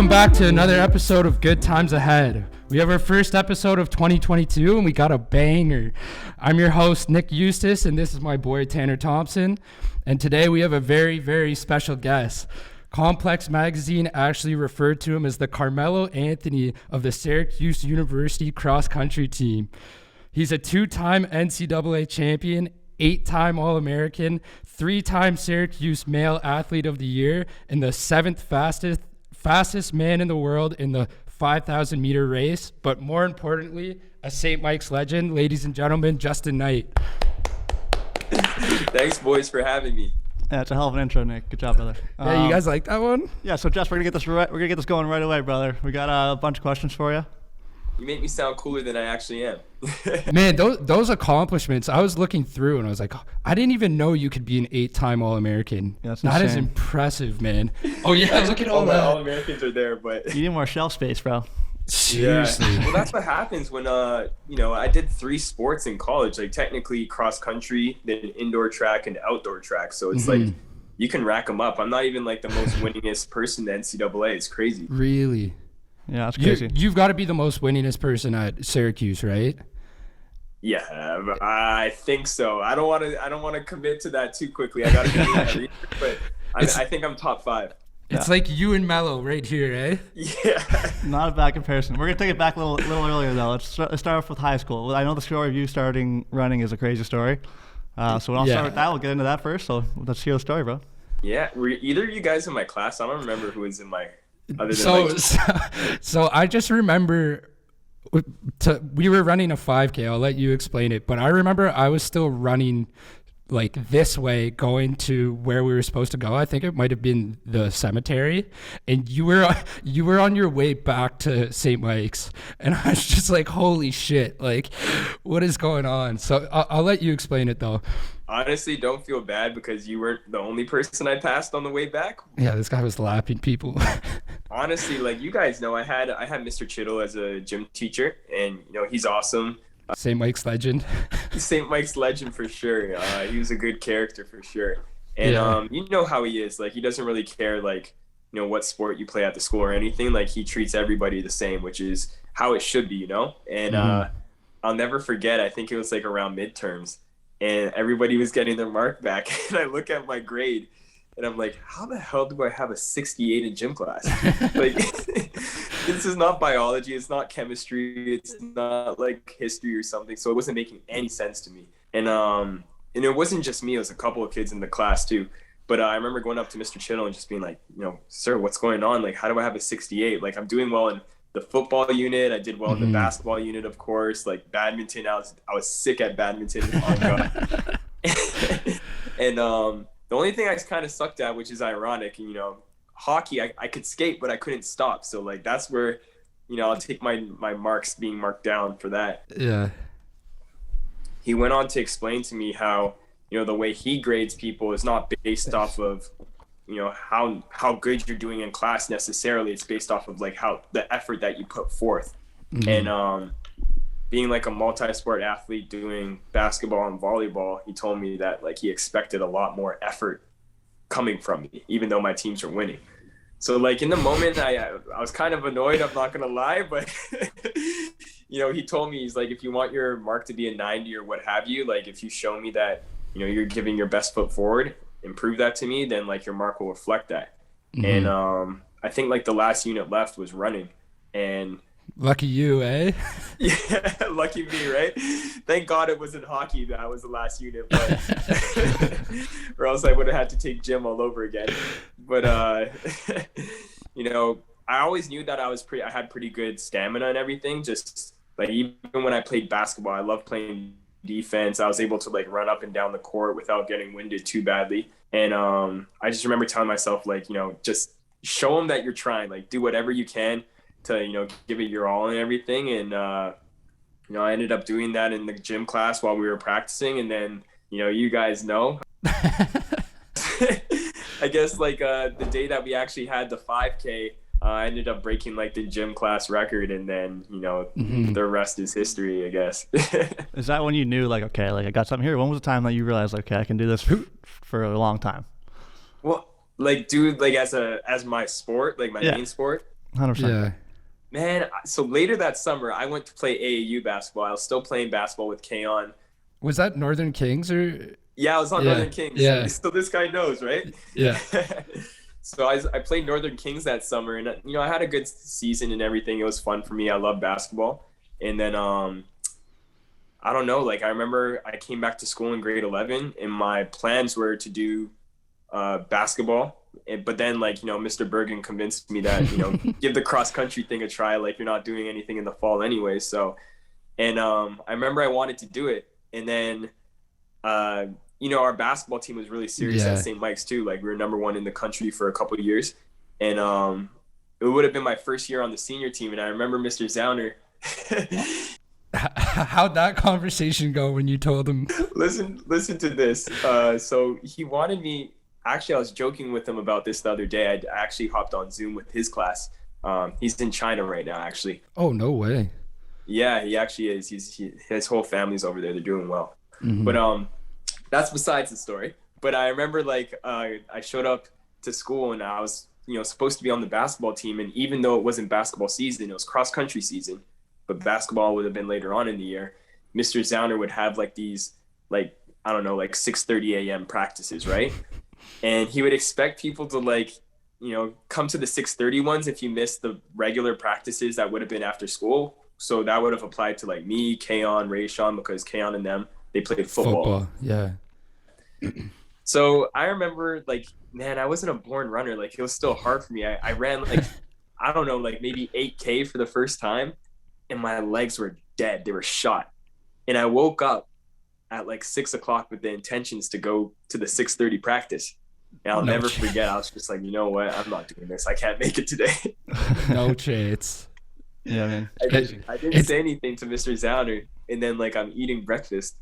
Welcome back to another episode of Good Times Ahead. We have our first episode of 2022 and we got a banger. I'm your host, Nick Eustace, and this is my boy, Tanner Thompson. And today we have a very, very special guest. Complex Magazine actually referred to him as the Carmelo Anthony of the Syracuse University cross-country team. He's a two-time NCAA champion, 8-time All-American, 3-time Syracuse Male Athlete of the Year, and the 7th fastest man in the world in the 5,000 meter race, but more importantly, a St. Mike's legend. Ladies and gentlemen, Justyn Knight. Thanks, boys, for having me. Yeah, it's a hell of an intro, Nick. Good job, brother. Yeah, you guys like that one? Yeah, so Jess, we're gonna get this going right away, brother. We got a bunch of questions for you. You make me sound cooler than I actually am. Man, those accomplishments, I was looking through and I was like, oh, I didn't even know you could be an 8-time All-American. Yeah, that's that insane. is impressive, man. Oh yeah, look at all my that. All-Americans are there, but You need more shelf space, bro. Seriously. Yeah. Well, that's what happens when I did 3 sports in college, like technically cross country, then indoor track and outdoor track. So it's like you can rack them up. I'm not even like the most winningest person in the NCAA. It's crazy. Really? Yeah, that's crazy. You've got to be the most winningest person at Syracuse, right? Yeah, I think so. I don't want to commit to that too quickly. I got to do that research, but I think I'm top 5. It's like you and Melo right here, eh? Yeah. Not a bad comparison. We're gonna take it back a little earlier though. Let's start off with high school. I know the story of you starting running is a crazy story. So we'll start with that. We'll get into that first. So let's hear the story, bro. Yeah, were either of you guys in my class? I don't remember who was in my. So I just remember we were running a 5K. I'll let you explain it. But I remember I was still running like this way going to where we were supposed to go. I think it might have been the cemetery, and you were on your way back to St. Mike's, and I was just like, holy shit, like what is going on? So I'll let you explain it though. Honestly, don't feel bad because you weren't the only person I passed on the way back. Yeah, this guy was lapping people. Honestly, like you guys know, I had Mr. Chittle as a gym teacher, and he's awesome. St. Mike's legend. St. Mike's legend for sure. He was a good character for sure. And you know how he is. Like he doesn't really care like what sport you play at the school or anything. Like he treats everybody the same, which is how it should be, And I'll never forget. I think it was like around midterms, and everybody was getting their mark back, and I look at my grade, and I'm like, how the hell do I have a 68 in gym class? Like, this is not biology. It's not chemistry. It's not like history or something. So it wasn't making any sense to me. And it wasn't just me. It was a couple of kids in the class too. But I remember going up to Mr. Chittle and just being like, sir, what's going on? Like, how do I have a 68? Like, I'm doing well in the football unit. I did well in the basketball unit, of course. Like badminton, I was sick at badminton. Oh God. And the only thing I kind of sucked at, which is ironic, hockey, I could skate, but I couldn't stop. So like that's where, I'll take my marks being marked down for that. Yeah. He went on to explain to me how, the way he grades people is not based off of, how good you're doing in class necessarily. It's based off of like how the effort that you put forth. And being like a multi-sport athlete doing basketball and volleyball, he told me that like he expected a lot more effort coming from me, even though my teams are winning. So like in the moment, I was kind of annoyed, I'm not gonna lie, but he told me, he's like, if you want your mark to be a 90 or what have you, like if you show me that, you're giving your best foot forward and prove that to me, then like your mark will reflect that. And I think like the last unit left was running, and lucky you, eh? Yeah, lucky me, right? Thank God it wasn't hockey that was the last unit, but or else I would have had to take gym all over again. But I always knew that I had pretty good stamina and everything. Just like even when I played basketball, I loved playing defense. I was able to like run up and down the court without getting winded too badly. And I just remember telling myself like, just show them that you're trying, like do whatever you can to give it your all and everything. And I ended up doing that in the gym class while we were practicing, and then you guys know I guess like the day that we actually had the 5K, I ended up breaking like the gym class record, and then the rest is history, I guess. Is that when you knew like, okay, like I got something here? When was the time that you realized like, okay, I can do this for a long time? Well, like dude, like as my sport, like my main sport, 100%. Yeah. Man, so later that summer, I went to play AAU basketball. I was still playing basketball with K-On. Was that Northern Kings or? Yeah, I was on Yeah. Northern Kings. Yeah. So this guy knows, right? Yeah. So I played Northern Kings that summer, and I had a good season and everything. It was fun for me. I love basketball. And then I don't know, like I remember I came back to school in grade 11, and my plans were to do basketball. But then, like, Mr. Bergen convinced me that, give the cross country thing a try. Like, you're not doing anything in the fall anyway. So, and I remember I wanted to do it. And then, our basketball team was really serious at St. Mike's too. Like, we were number 1 in the country for a couple of years. And it would have been my first year on the senior team. And I remember Mr. Zauner. How'd that conversation go when you told him? Listen to this. So he wanted me. Actually, I was joking with him about this the other day. I actually hopped on Zoom with his class. He's in China right now, actually. Oh, no way. Yeah, he actually is. His whole family's over there. They're doing well. Mm-hmm. But that's besides the story. But I remember, like, I showed up to school and I was, supposed to be on the basketball team. And even though it wasn't basketball season, it was cross country season. But basketball would have been later on in the year. Mr. Zauner would have like these, like, I don't know, like 6:30 a.m. practices, right? And he would expect people to, like, come to the 6:30 ones if you missed the regular practices that would have been after school. So that would have applied to, like, me, K-On, Rayshawn, because K-On and them, they played football. Yeah. So I remember, like, man, I wasn't a born runner. Like, it was still hard for me. I ran, like, I don't know, like maybe 8K for the first time. And my legs were dead. They were shot. And I woke up at like 6 o'clock with the intentions to go to the 6:30 practice. And I'll never forget. I was just like, you know what? I'm not doing this. I can't make it today. No chance. Yeah, man. I didn't say anything to Mr. Zauner. And then, like, I'm eating breakfast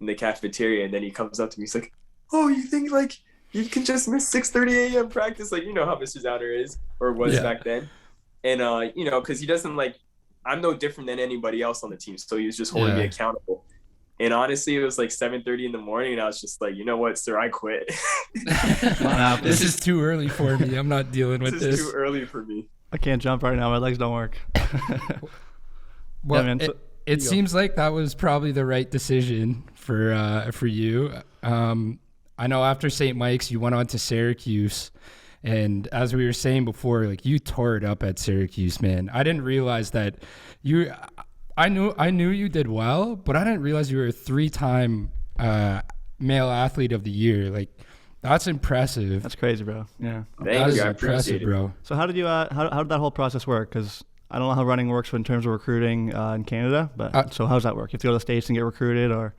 in the cafeteria. And then he comes up to me. He's like, oh, you think, like, you can just miss 6:30 a.m. practice? Like, you know how Mr. Zauner is or was back then. And, because he doesn't, like, I'm no different than anybody else on the team. So he was just holding me accountable. And honestly, it was like 7:30 in the morning. And I was just like, you know what, sir, I quit. This is too early for me. I'm not dealing with this. This is too early for me. I can't jump right now. My legs don't work. Well, man, it seems like that was probably the right decision for you. I know after St. Mike's, you went on to Syracuse. And as we were saying before, like, you tore it up at Syracuse, man. I didn't realize that I knew you did well, but I didn't realize you were a 3-time male athlete of the year. Like, that's impressive. That's crazy, bro. Yeah. Thank you. I impressive, bro. So how did you how did that whole process work? Because I don't know how running works in terms of recruiting in Canada, but so how does that work? You have to go to the States and get recruited, or?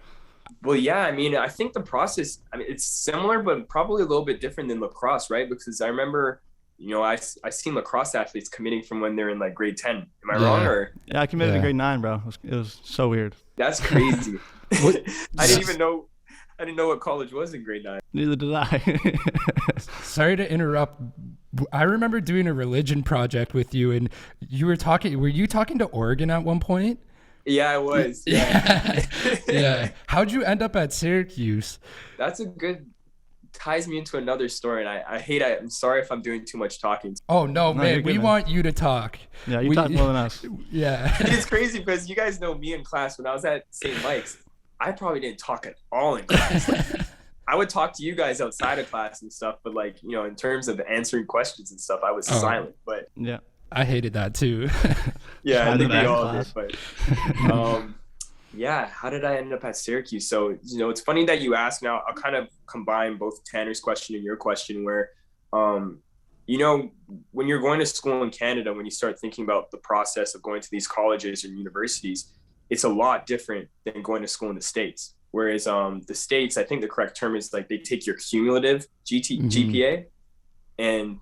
Well, yeah, I mean, I think the process, it's similar, but probably a little bit different than lacrosse, right? Because I remember, I seen lacrosse athletes committing from when they're in like grade 10. Am I wrong? Or? Yeah, I committed in grade 9, bro. It was so weird. That's crazy. I didn't know what college was in grade 9. Neither did I. Sorry to interrupt. I remember doing a religion project with you, and were you talking to Oregon at one point? Yeah, I was. Yeah. Yeah. How'd you end up at Syracuse? That's ties me into another story, and I'm sorry if I'm doing too much talking. Oh, no, man. We want you to talk. Yeah, you talk more than us. Yeah. It's crazy because you guys know me in class. When I was at St. Mike's, I probably didn't talk at all in class. Like, I would talk to you guys outside of class and stuff, but, like, in terms of answering questions and stuff, I was silent. But yeah. I hated that too. Yeah, I think we all did. But how did I end up at Syracuse? So, it's funny that you asked. Now I'll kind of combine both Tanner's question and your question where, when you're going to school in Canada, when you start thinking about the process of going to these colleges and universities, it's a lot different than going to school in the States. Whereas the States, I think the correct term is like they take your cumulative GPA and,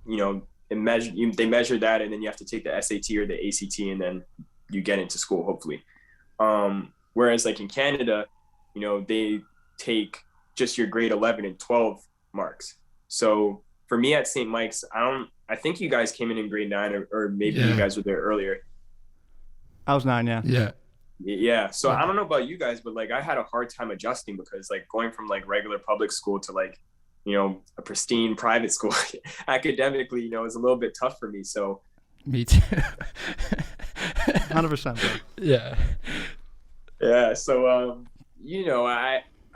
they measure that, and then you have to take the SAT or the ACT, and then you get into school, hopefully. Whereas like in Canada, they take just your grade 11 and 12 marks. So for me at St. Mike's, I think you guys came in grade 9 or maybe you guys were there earlier. I was 9, yeah. Yeah. Yeah. So I don't know about you guys, but like I had a hard time adjusting because like going from like regular public school to like, a pristine private school academically, is a little bit tough for me. So Me too. 100%. Bro. Yeah. Yeah. So,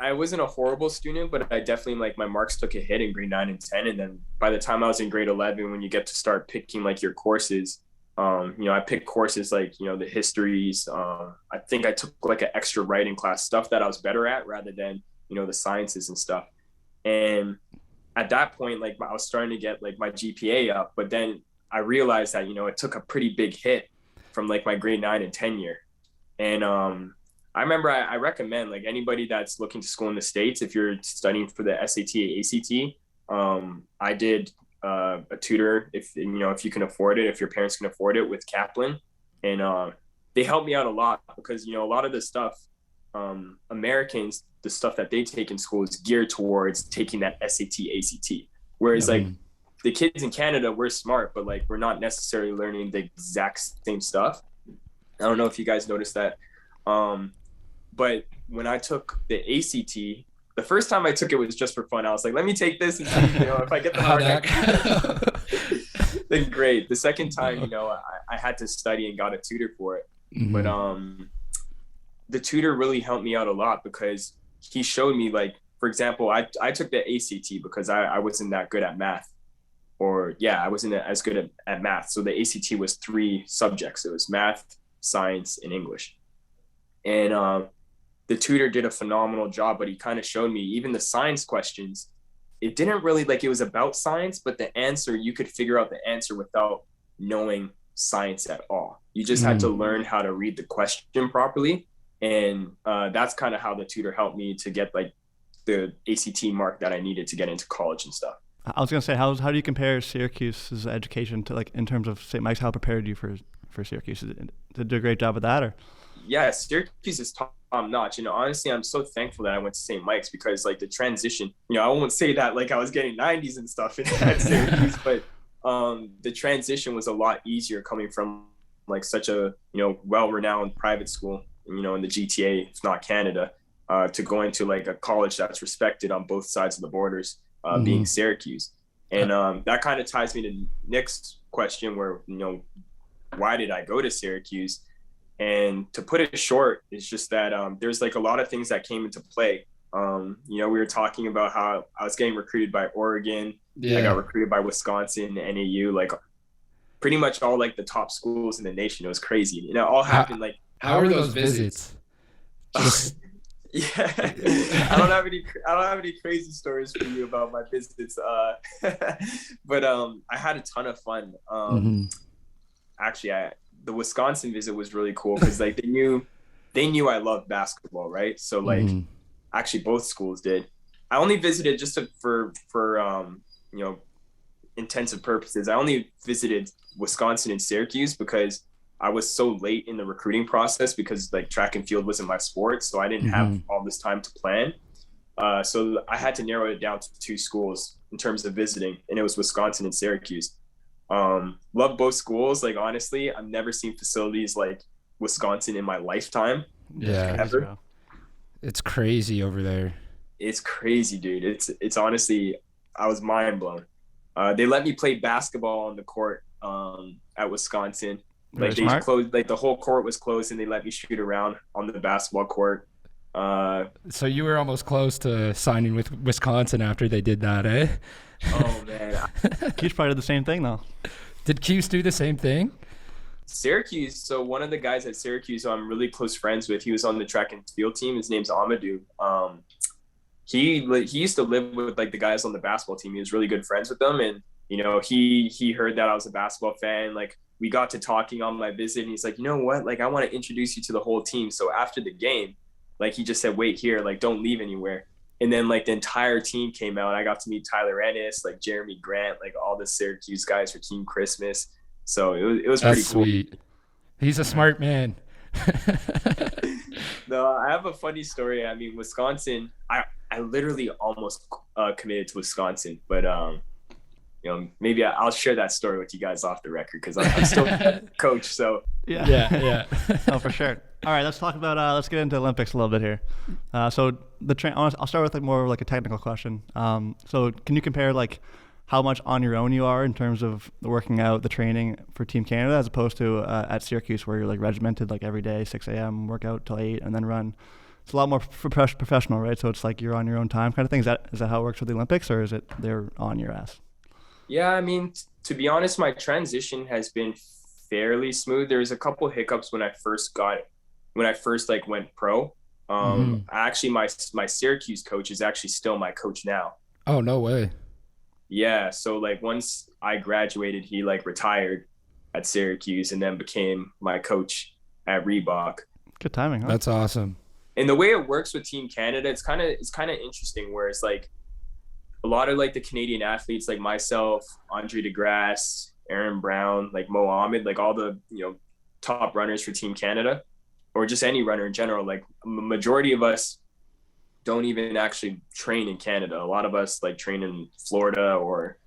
I wasn't a horrible student, but I definitely like my marks took a hit in grade 9 and 10. And then by the time I was in grade 11, when you get to start picking like your courses, I picked courses like, the histories. I think I took like an extra writing class, stuff that I was better at rather than, the sciences and stuff. And at that point, like I was starting to get like my GPA up, but then I realized that, it took a pretty big hit from like my grade 9 and 10 year. And, I remember I recommend like anybody that's looking to school in the States, if you're studying for the SAT, ACT, I did a tutor if you can afford it, if your parents can afford it, with Kaplan. And they helped me out a lot because, a lot of the stuff, Americans, the stuff that they take in school is geared towards taking that SAT, ACT. Whereas like the kids in Canada, we're smart, but like we're not necessarily learning the exact same stuff. I don't know if you guys noticed that. But when I took the ACT, the first time I took it was just for fun. I was like, let me take this and see, if I get the mark, then great. The second time, I had to study and got a tutor for it. Mm-hmm. But the tutor really helped me out a lot because he showed me, like, for example, I took the ACT because I wasn't that good at math. I wasn't as good at math. So the ACT was 3 subjects. It was math, science, and English. And the tutor did a phenomenal job, but he kind of showed me even the science questions. It didn't really like, it was about science, but the answer, you could figure out the answer without knowing science at all. You just had to learn how to read the question properly. And that's kind of how the tutor helped me to get like the ACT mark that I needed to get into college and stuff. I was going to say, how do you compare Syracuse's education to, like, in terms of St. Mike's? How prepared you for Syracuse? Did they do a great job with that, or? Yeah, Syracuse is top notch. honestly, I'm so thankful that I went to St. Mike's because like the transition, I won't say that like I was getting 90s and stuff at Syracuse, but the transition was a lot easier coming from like such a, well-renowned private school, in the GTA, if not Canada, to going to like a college that's respected on both sides of the borders, being Syracuse. And that kind of ties me to Nick's question where, why did I go to Syracuse? And to put it short, it's just that there's like a lot of things that came into play. We were talking about how I was getting recruited by Oregon. Yeah. I got recruited by Wisconsin, NAU, like pretty much all like the top schools in the nation. It was crazy. It all happened like. How are those visits? Yeah, I don't have any crazy stories for you about my visits. But I had a ton of fun. Actually, the Wisconsin visit was really cool because like they knew I loved basketball, right? So like actually both schools did. I only visited just for intensive purposes. I only visited Wisconsin and Syracuse because I was so late in the recruiting process because like track and field wasn't my sport, so I didn't have all this time to plan. So I had to narrow it down to 2 schools in terms of visiting, and it was Wisconsin and Syracuse. Love both schools. Like honestly, I've never seen facilities like Wisconsin in my lifetime. Yeah, ever. It's crazy over there. It's crazy, dude. It's honestly, I was mind blown. They let me play basketball on the court at Wisconsin. Like they closed, like the whole court was closed, and they let me shoot around on the basketball court. So you were almost close to signing with Wisconsin after they did that, eh? Oh man, Cuse probably did the same thing though. Did Cuse do the same thing? Syracuse. So one of the guys at Syracuse who I'm really close friends with, he was on the track and field team. His name's Amadou. He used to live with like the guys on the basketball team. He was really good friends with them, and he heard that I was a basketball fan. Like we got to talking on my visit, and he's like, you know what? Like I want to introduce you to the whole team. So after the game, like he just said, wait here, like don't leave anywhere. And then like the entire team came out. I got to meet Tyler Ennis, like Jeremy Grant, like all the Syracuse guys for Team Christmas. So it was pretty cool. Sweet. He's a smart man. No, I have a funny story. I mean, Wisconsin, I literally almost committed to Wisconsin, but maybe I'll share that story with you guys off the record because I'm still a coach. So yeah. Oh, for sure. All right, let's talk about let's get into Olympics a little bit here. So I'll start with more like a technical question. So can you compare like how much on your own you are in terms of the working out, the training for Team Canada, as opposed to at Syracuse where you're like regimented, like every day, 6 a.m., work out till 8 and then run. It's a lot more professional, right? So it's like you're on your own time kind of thing. Is that how it works with the Olympics, or is it they're on your ass? Yeah, I mean, to be honest, my transition has been fairly smooth. There was a couple hiccups when I first like went pro. Actually, my Syracuse coach is actually still my coach now. Oh, no way. Yeah, so like once I graduated, he like retired at Syracuse and then became my coach at Reebok. Good timing, huh? That's awesome. And the way it works with Team Canada, it's kind of interesting, where it's like a lot of like the Canadian athletes like myself, Andre DeGrasse, Aaron Brown, like Mohammed, like all the, you know, top runners for Team Canada, or just any runner in general, like a majority of us don't even actually train in Canada. A lot of us like train in Florida or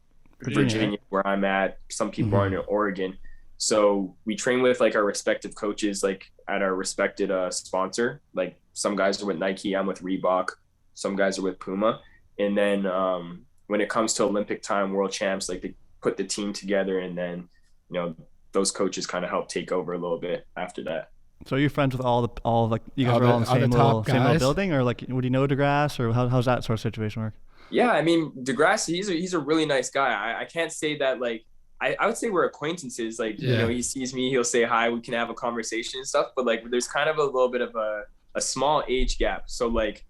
Virginia, where I'm at. Some people are in Oregon. So we train with like our respective coaches, like at our respected sponsor. Like some guys are with Nike, I'm with Reebok. Some guys are with Puma. And then when it comes to Olympic time, world champs, like they put the team together, and then, you know, those coaches kind of help take over a little bit after that. So are you friends with all like you guys are all in the same little building, or like would you know DeGrasse, or how's that sort of situation work? Yeah, I mean, DeGrasse, he's a really nice guy. I can't say that like I would say we're acquaintances. Like, you know, he sees me, he'll say hi, we can have a conversation and stuff. But like, there's kind of a little bit of a small age gap. So like,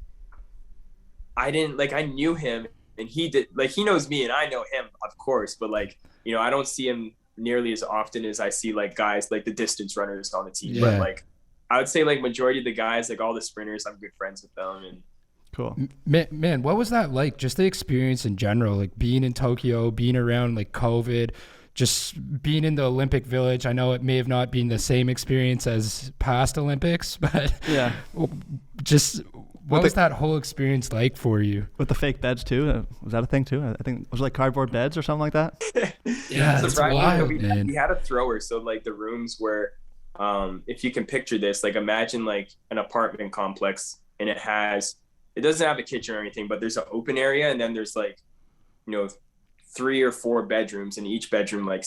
I knew him and he knows me and I know him, of course. But like, you know, I don't see him nearly as often as I see like guys like the distance runners on the team. But like, I would say like majority of the guys, like all the sprinters, I'm good friends with them. And cool. Man, what was that like? Just the experience in general, like being in Tokyo, being around like COVID, just being in the Olympic Village. I know it may have not been the same experience as past Olympics, but yeah, just what was that whole experience like for you? With the fake beds too? Was that a thing too? I think was it like cardboard beds or something like that? Yeah, that's wild, man. We had a thrower, so like the rooms where, if you can picture this, like imagine like an apartment complex, and it doesn't have a kitchen or anything, but there's an open area, and then there's like, you know, 3 or 4 bedrooms, and each bedroom like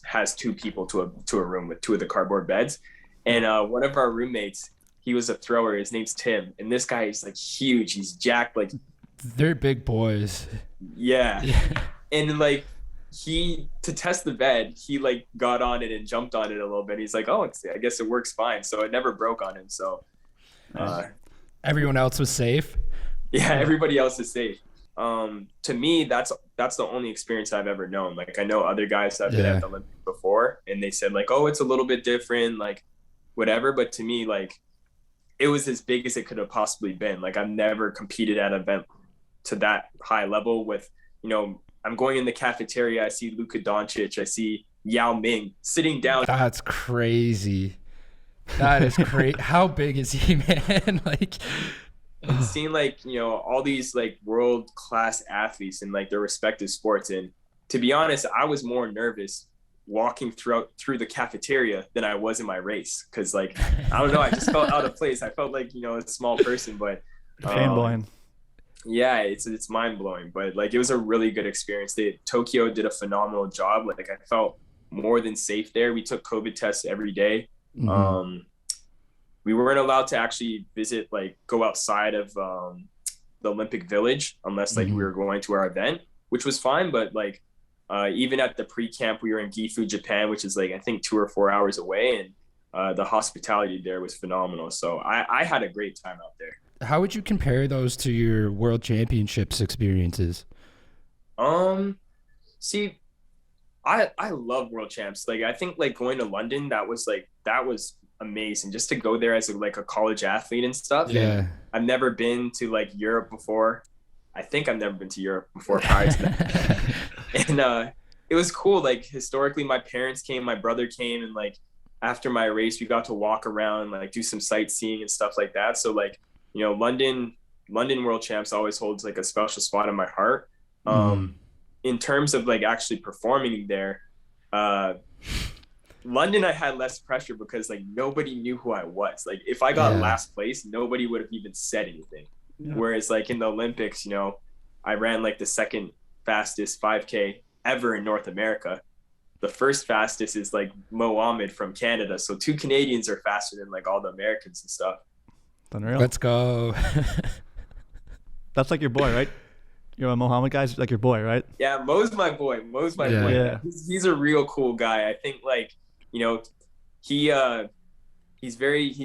has 2 people to a room with 2 of the cardboard beds. And one of our roommates, he was a thrower. His name's Tim, and this guy is like huge. He's jacked. Like they're big boys. Yeah. And like to test the bed, he like got on it and jumped on it a little bit. He's like, oh, I guess it works fine. So it never broke on him. So everyone else was safe. Yeah, everybody else is safe. To me, that's the only experience I've ever known. Like I know other guys that have been at the Olympics before, and they said like, oh, it's a little bit different, like whatever. But to me, like it was as big as it could have possibly been. Like I've never competed at an event to that high level with, you know, I'm going in the cafeteria, I see Luka Doncic, I see Yao Ming sitting down. That's crazy. That is crazy. How big is he, man? Like, and seeing like, you know, all these like world class athletes in like their respective sports. And to be honest, I was more nervous walking through the cafeteria than I was in my race. Cause like, I don't know, I just felt out of place. I felt like, you know, a small person, but fanboying. Yeah, it's mind blowing, but like it was a really good experience. Tokyo did a phenomenal job. Like I felt more than safe there. We took COVID tests every day. Mm-hmm. We weren't allowed to actually visit, like go outside of the Olympic Village unless like we were going to our event, which was fine. But like even at the pre-camp, we were in Gifu, Japan, which is like I think 2 or 4 hours away, and the hospitality there was phenomenal. So I had a great time out there. How would you compare those to your World Championships experiences? See, I love World Champs. Like I think like going to London, that was amazing just to go there as a college athlete and stuff. Yeah. And I've never been to like Europe before. I think I've never been to Europe before prior to that. And it was cool. Like historically, my parents came, my brother came, and like after my race, we got to walk around, like do some sightseeing and stuff like that. So like, you know, London World Champs always holds like a special spot in my heart. In terms of like actually performing there, London, I had less pressure because like nobody knew who I was. Like if I got last place, nobody would have even said anything. Yeah. Whereas like in the Olympics, you know, I ran like the second fastest 5K ever in North America. The first fastest is like Mohammed from Canada. So 2 Canadians are faster than like all the Americans and stuff. Unreal. Let's go. That's like your boy, right? You're a Mohammed guy's like your boy, right? Yeah, Mo's my boy. Mo's my boy. Yeah. He's a real cool guy. I think like, you know, he's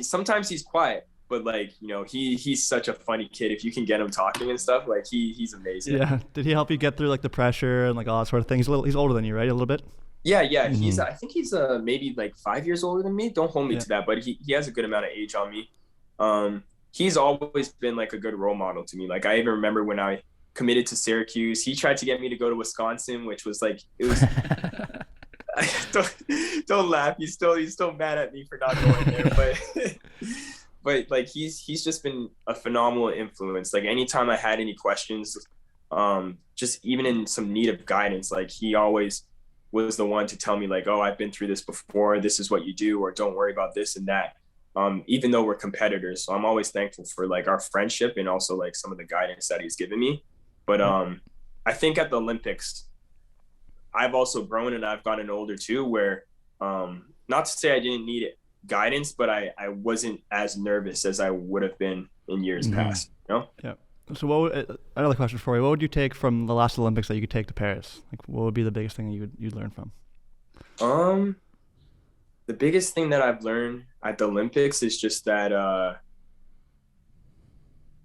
sometimes he's quiet, but like, you know, he's such a funny kid. If you can get him talking and stuff, like he's amazing. Yeah. Did he help you get through like the pressure and like all that sort of thing? He's older than you, right? A little bit. Yeah. Mm-hmm. I think he's maybe like 5 years older than me. Don't hold me to that, but he has a good amount of age on me. He's always been like a good role model to me. Like I even remember when I committed to Syracuse, he tried to get me to go to Wisconsin, which was like, it was, don't laugh. He's still mad at me for not going there, but like he's just been a phenomenal influence. Like anytime I had any questions, just even in some need of guidance, like he always was the one to tell me like, oh, I've been through this before. This is what you do, or don't worry about this and that. Even though we're competitors. So I'm always thankful for like our friendship and also like some of the guidance that he's given me. But I think at the Olympics, I've also grown and I've gotten older too, where not to say I didn't need guidance, but I wasn't as nervous as I would have been in years past, you know? Yeah. So another question for you. What would you take from the last Olympics that you could take to Paris? Like what would be the biggest thing that you'd learn from? The biggest thing that I've learned at the Olympics is just that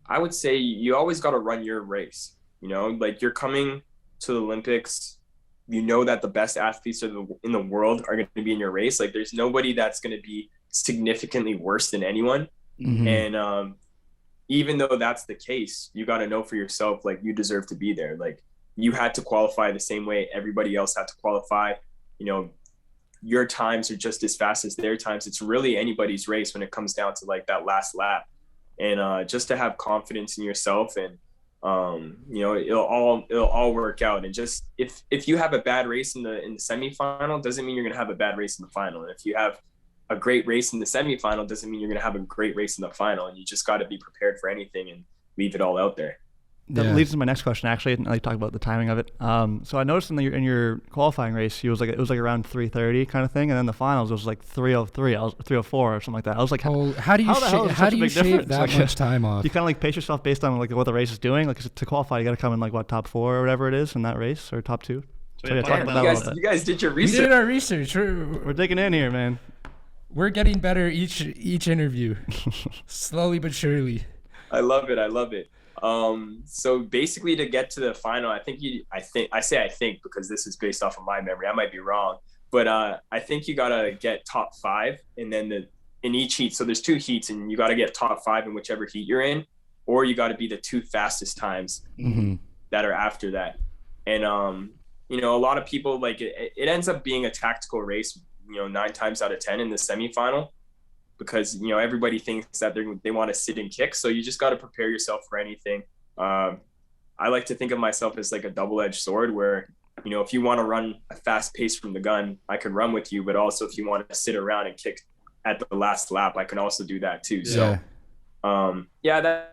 I would say you always got to run your race. You know, like you're coming to the Olympics, you know that the best athletes in the world are going to be in your race. Like there's nobody that's going to be significantly worse than anyone. Mm-hmm. And even though that's the case, you got to know for yourself, like you deserve to be there. Like you had to qualify the same way everybody else had to qualify. You know, your times are just as fast as their times. It's really anybody's race when it comes down to like that last lap. And just to have confidence in yourself and, you know, it'll all work out. And just if you have a bad race in the semifinal, doesn't mean you're going to have a bad race in the final. And if you have a great race in the semifinal, doesn't mean you're going to have a great race in the final. And you just got to be prepared for anything and leave it all out there. That leads to my next question, actually. And I talk about the timing of it. So I noticed in your qualifying race, it was like around 3:30 kind of thing, and then the finals it was like 3:03, 3:04 or something like that. I was like, how do you shave that much time off? You kind of like pace yourself based on like what the race is doing. Like to qualify, you got to come in like what, top 4 or whatever it is in that race, or top 2. So yeah, talk about that. You guys did your research. We did our research. We're digging in here, man. We're getting better each interview, slowly but surely. I love it. So basically to get to the final, I think because this is based off of my memory, I might be wrong, but I think you gotta get top 5 and then in each heat. So there's 2 heats and you gotta get top 5 in whichever heat you're in, or you gotta be the 2 fastest times that are after that. And, you know, a lot of people like it ends up being a tactical race, you know, 9 times out of 10 in the semifinal. Because, you know, everybody thinks that they want to sit and kick. So you just got to prepare yourself for anything. I like to think of myself as like a double-edged sword where, you know, if you want to run a fast pace from the gun, I can run with you. But also if you want to sit around and kick at the last lap, I can also do that too. Yeah. So,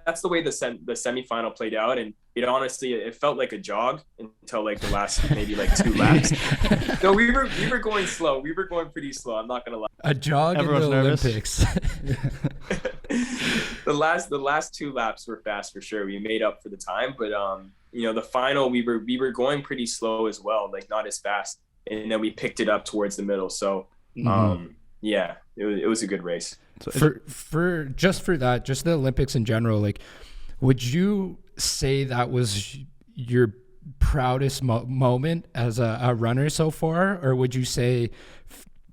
that's the way the semifinal played out. And it felt like a jog until like the last maybe like 2 laps. No, we were going slow. We were going pretty slow. I'm not gonna lie. A jog in the Olympics. The last 2 laps were fast for sure. We made up for the time, but you know, the final we were going pretty slow as well, like not as fast, and then we picked it up towards the middle. So it was a good race. So for the Olympics in general, like, would you say that was your proudest moment as a runner so far, or would you say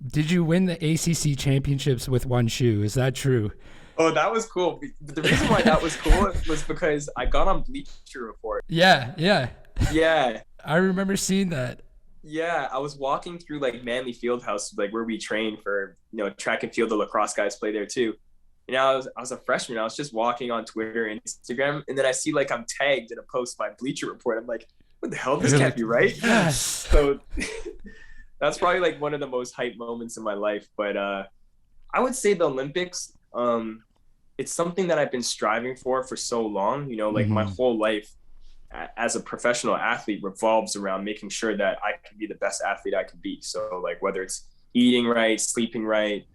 did you win the ACC championships with one shoe? Is that true? Oh, that was cool. The reason why that was cool was because I got on Bleacher Report. Yeah. I remember seeing that. Yeah, I was walking through like Manly Fieldhouse, like where we train for, you know, track and field. The lacrosse guys play there too. And I was a freshman. I was just walking on Twitter and Instagram, and then I see like I'm tagged in a post by Bleacher Report. I'm like, what the hell? This can't be right. Yes. So that's probably like one of the most hype moments in my life. But I would say the Olympics, it's something that I've been striving for so long. You know, like my whole life as a professional athlete revolves around making sure that I can be the best athlete I can be. So like whether it's eating right, sleeping right,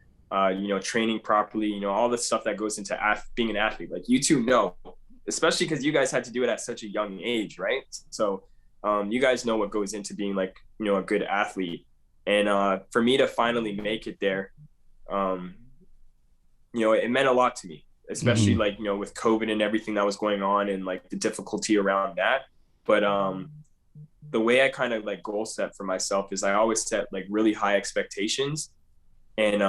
training properly, all the stuff that goes into being an athlete. Like you two know, especially because you guys had to do it at such a young age, right? So you guys know what goes into being like, a good athlete. And for me to finally make it there, it meant a lot to me, especially like, with COVID and everything that was going on and like the difficulty around that. But the way I kind of like goal set for myself is I always set like really high expectations, and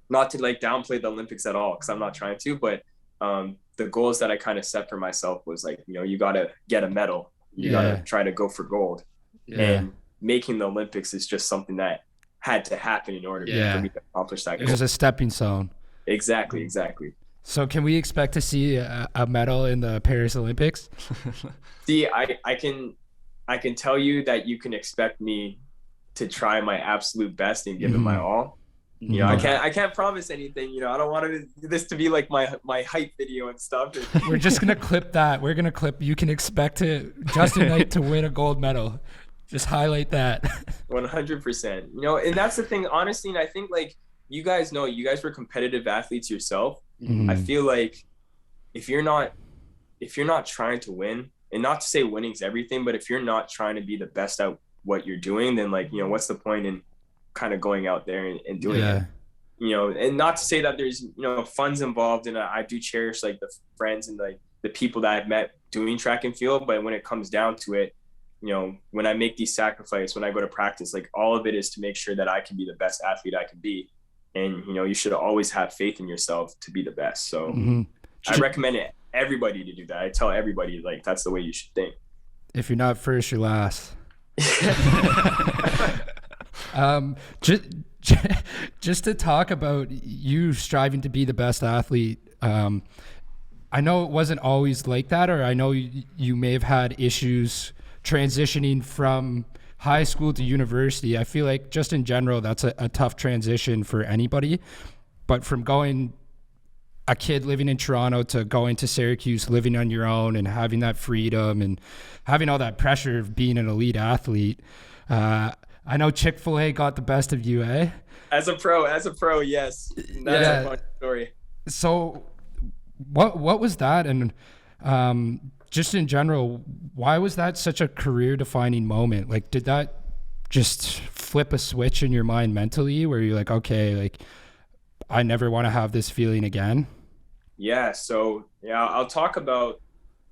not to like downplay the Olympics at all, because I'm not trying to, but the goals that I kind of set for myself was like, you got to get a medal. You got to try to go for gold. Yeah. And making the Olympics is just something that had to happen in order for me to accomplish that goal. It was a stepping stone. Exactly. So can we expect to see a medal in the Paris Olympics? See, I can tell you that you can expect me to try my absolute best and give it my all. I can't promise anything. I don't want this to be like my hype video and stuff. We're just gonna clip that. We're gonna clip. You can expect Justyn Knight to win a gold medal. Just highlight that. 100%. And that's the thing, honestly. And I think like you guys were competitive athletes yourself. I feel like if you're not trying to win, and not to say winning's everything, but if you're not trying to be the best at what you're doing, then like, what's the point in kind of going out there and doing it? And not to say that there's, funds involved, and I do cherish like the friends and like the people that I've met doing track and field. But when it comes down to it, when I make these sacrifices, when I go to practice, like all of it is to make sure that I can be the best athlete I can be. And, you should always have faith in yourself to be the best. So I recommend everybody to do that. I tell everybody, like, that's the way you should think. If you're not first, you're last. Just to talk about you striving to be the best athlete. I know it wasn't always like that, or I know you may have had issues transitioning from high school to university. I feel like just in general, that's a tough transition for anybody. But from going a kid living in Toronto to going to Syracuse, living on your own and having that freedom and having all that pressure of being an elite athlete. I know Chick-fil-A got the best of you, eh? As a pro, yes. That's a fun story. So what was that? And just in general, why was that such a career-defining moment? Like, did that just flip a switch in your mind mentally where you're like, okay, like, I never want to have this feeling again? Yeah. So, I'll talk about,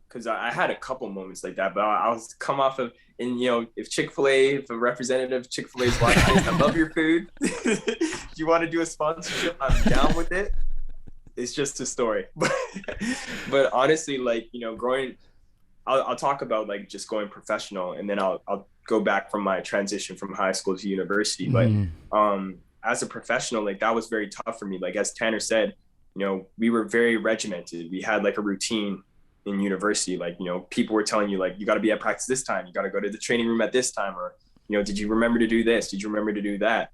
because I had a couple moments like that, but I'll come off of, and if Chick-fil-A, if a representative of Chick-fil-A is watching this, I love your food. If you want to do a sponsorship, I'm down with it. It's just a story. But honestly, like, I'll talk about like just going professional, and then I'll go back from my transition from high school to university. But as a professional, like that was very tough for me. Like as Tanner said, we were very regimented. We had like a routine in university. Like, people were telling you like, you got to be at practice this time. You got to go to the training room at this time. Or, did you remember to do this? Did you remember to do that?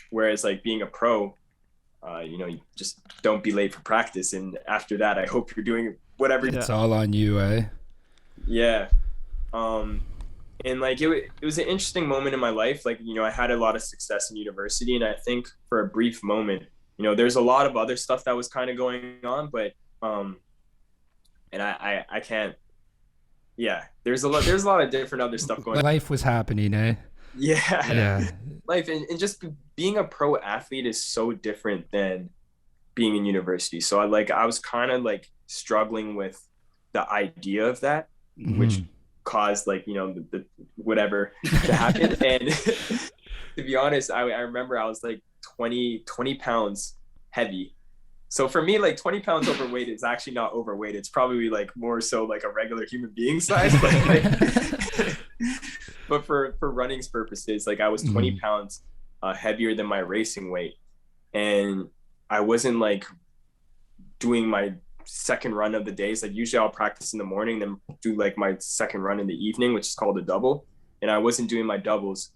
Whereas like being a pro, you just don't be late for practice. And after that, I hope you're doing whatever. It's all on you, eh? Yeah. And like, it was an interesting moment in my life. Like, I had a lot of success in university, and I think for a brief moment, there's a lot of other stuff that was kind of going on, but, and I can't, there's a lot of different other stuff going on. Life was happening, eh? Yeah. Life and just being a pro athlete is so different than being in university. So I was kind of like struggling with the idea of that, which caused like, the whatever to happen. And to be honest, I remember I was like 20 pounds heavy. So for me, like 20 pounds overweight is actually not overweight. It's probably like more so like a regular human being size. But for running's purposes, like I was 20 pounds heavier than my racing weight. And I wasn't like doing my second run of the days. Like usually I'll practice in the morning, then do like my second run in the evening, which is called a double. And I wasn't doing my doubles.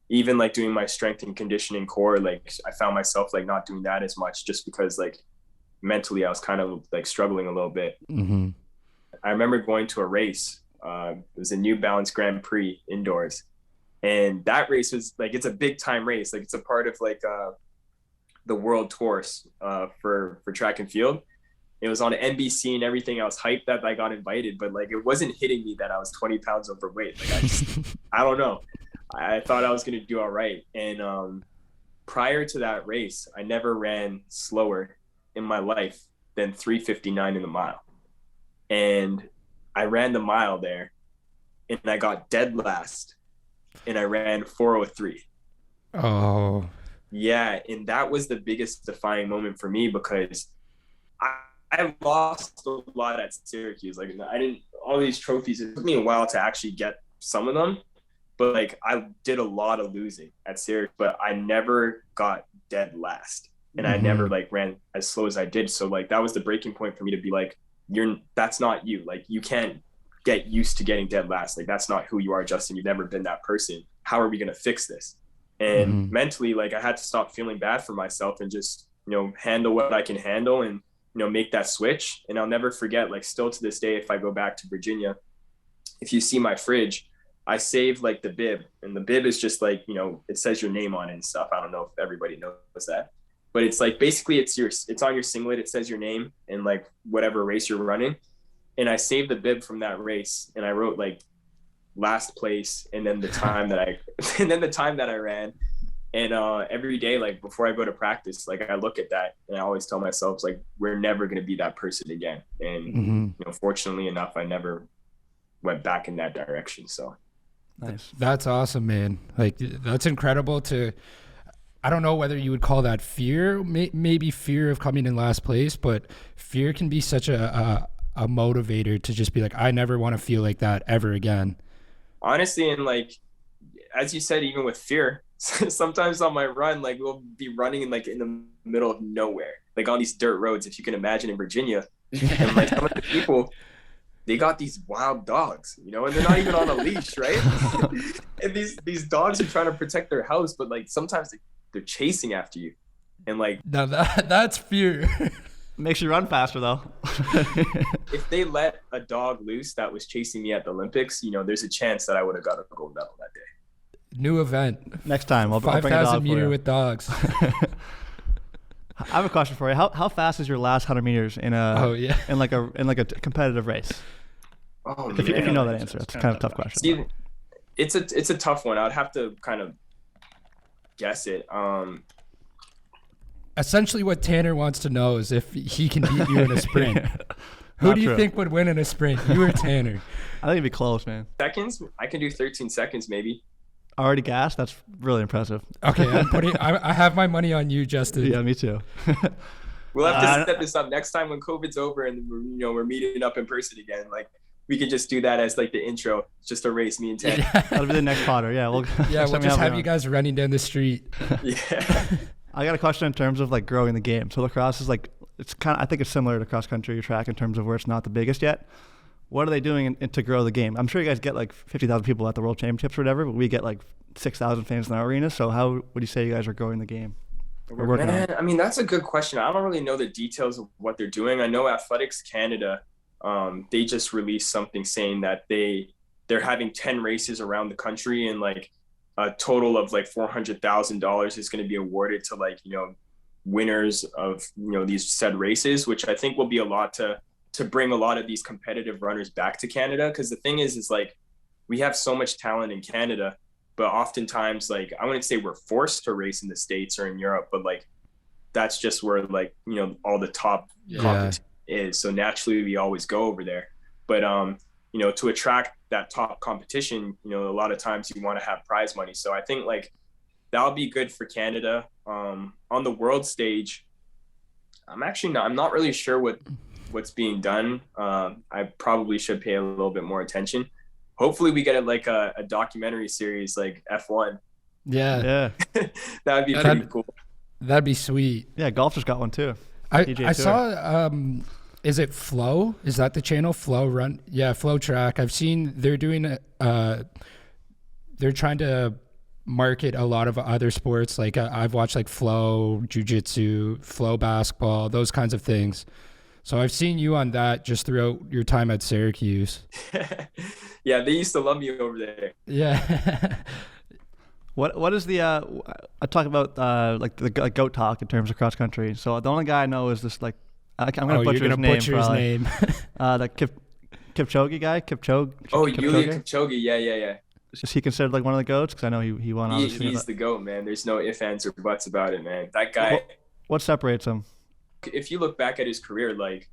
Even like doing my strength and conditioning core, like I found myself like not doing that as much, just because like mentally I was kind of like struggling a little bit. I remember going to a race. It was a New Balance Grand Prix indoors. And that race was like, it's a big time race. Like it's a part of like the world tours for track and field. It was on NBC and everything. I was hyped that I got invited, but like, it wasn't hitting me that I was 20 pounds overweight. Like I don't know. I thought I was going to do all right. And prior to that race, I never ran slower in my life than 3:59 in the mile. And I ran the mile there and I got dead last and I ran 4:03. Oh. Yeah. And that was the biggest defining moment for me because I lost a lot at Syracuse. Like all these trophies, it took me a while to actually get some of them, but like I did a lot of losing at Syracuse, but I never got dead last and I never like ran as slow as I did. So like, that was the breaking point for me to be like, that's not you. Like you can't get used to getting dead last. Like that's not who you are, Justyn. You've never been that person. How are we going to fix this? And mentally, like I had to stop feeling bad for myself and just, handle what I can handle and, make that switch. And I'll never forget, like still to this day, if I go back to Virginia, if you see my fridge, I save like the bib, and the bib is just like, it says your name on it and stuff. I don't know if everybody knows that, but it's like, basically it's on your singlet. It says your name and like whatever race you're running. And I saved the bib from that race. And I wrote like last place. And then the time that I ran. And every day, like before I go to practice, like I look at that and I always tell myself, like, we're never going to be that person again. And, fortunately enough, I never went back in that direction. So nice. That's awesome, man. Like that's incredible I don't know whether you would call that fear, maybe fear of coming in last place, but fear can be such a motivator to just be like, I never want to feel like that ever again. Honestly, and like, as you said, even with fear, sometimes on my run, like we'll be running in the middle of nowhere, like on these dirt roads, if you can imagine, in Virginia. And like some of the people, they got these wild dogs, and they're not even on a leash, right? And these dogs are trying to protect their house, but like sometimes they're chasing after you. And like, now that's fear. Makes you run faster though. If they let a dog loose that was chasing me at the Olympics, there's a chance that I would have got a gold medal that day. New event. Next time, I'll bring a dog 5,000 meter with dogs. I have a question for you. How fast is your last 100 meters in like a competitive race? Oh, if you know that answer, it's kind of a tough question. See, it's a tough one. I'd have to kind of guess it. Essentially, what Tanner wants to know is if he can beat you in a sprint. Who do you think would win in a sprint, you or Tanner? I think it'd be close, man. Seconds? I can do 13 seconds, maybe. Already gassed? That's really impressive. Okay, I have my money on you, Justyn. Yeah, me too. We'll have to set this up next time when COVID's over and we're meeting up in person again. Like we can just do that as like the intro. It's just a race, me and Tanner. Yeah. That'll be the next Potter. Yeah, we'll just have you guys running down the street. Yeah. I got a question in terms of like growing the game. So lacrosse is like, I think it's similar to cross country or track in terms of where it's not the biggest yet. What are they doing to grow the game? I'm sure you guys get like 50,000 people at the World Championships or whatever, but we get like 6,000 fans in our arena. So how would you say you guys are growing the game? I mean, that's a good question. I don't really know the details of what they're doing. I know Athletics Canada, they just released something saying that they're having 10 races around the country and like a total of like $400,000 is going to be awarded to like, winners of, these said races, which I think will be a lot to bring a lot of these competitive runners back to Canada. Cause the thing is like, we have so much talent in Canada, but oftentimes like, I wouldn't say we're forced to race in the States or in Europe, but like, that's just where like, all the top competition is. So naturally we always go over there, but, to attract that top competition, a lot of times you want to have prize money. So I think like that'll be good for Canada. On the world stage, I'm not really sure what's being done. I probably should pay a little bit more attention. Hopefully we get it like a documentary series like F1. Yeah. That would be pretty cool. That'd be sweet. Yeah, golf just got one too. I saw, is it Flow? Is that the channel? Flow Run? Yeah, Flow Track. I've seen they're doing, they're trying to market a lot of other sports. Like I've watched like Flow Jiu-Jitsu, Flow Basketball, those kinds of things. So I've seen you on that just throughout your time at Syracuse. Yeah, they used to love me over there. Yeah. What is the I talk about like the goat talk in terms of cross country. So the only guy I know is this like I'm gonna butcher his name. Butcher his name. The Kipchoge guy, Kipchoge. Oh, Yulia Kipchoge. Yeah. Is he considered like one of the goats? Because I know he won. He's the GOAT, man. There's no ifs, ands, or buts about it, man. That guy. What separates him? If you look back at his career, like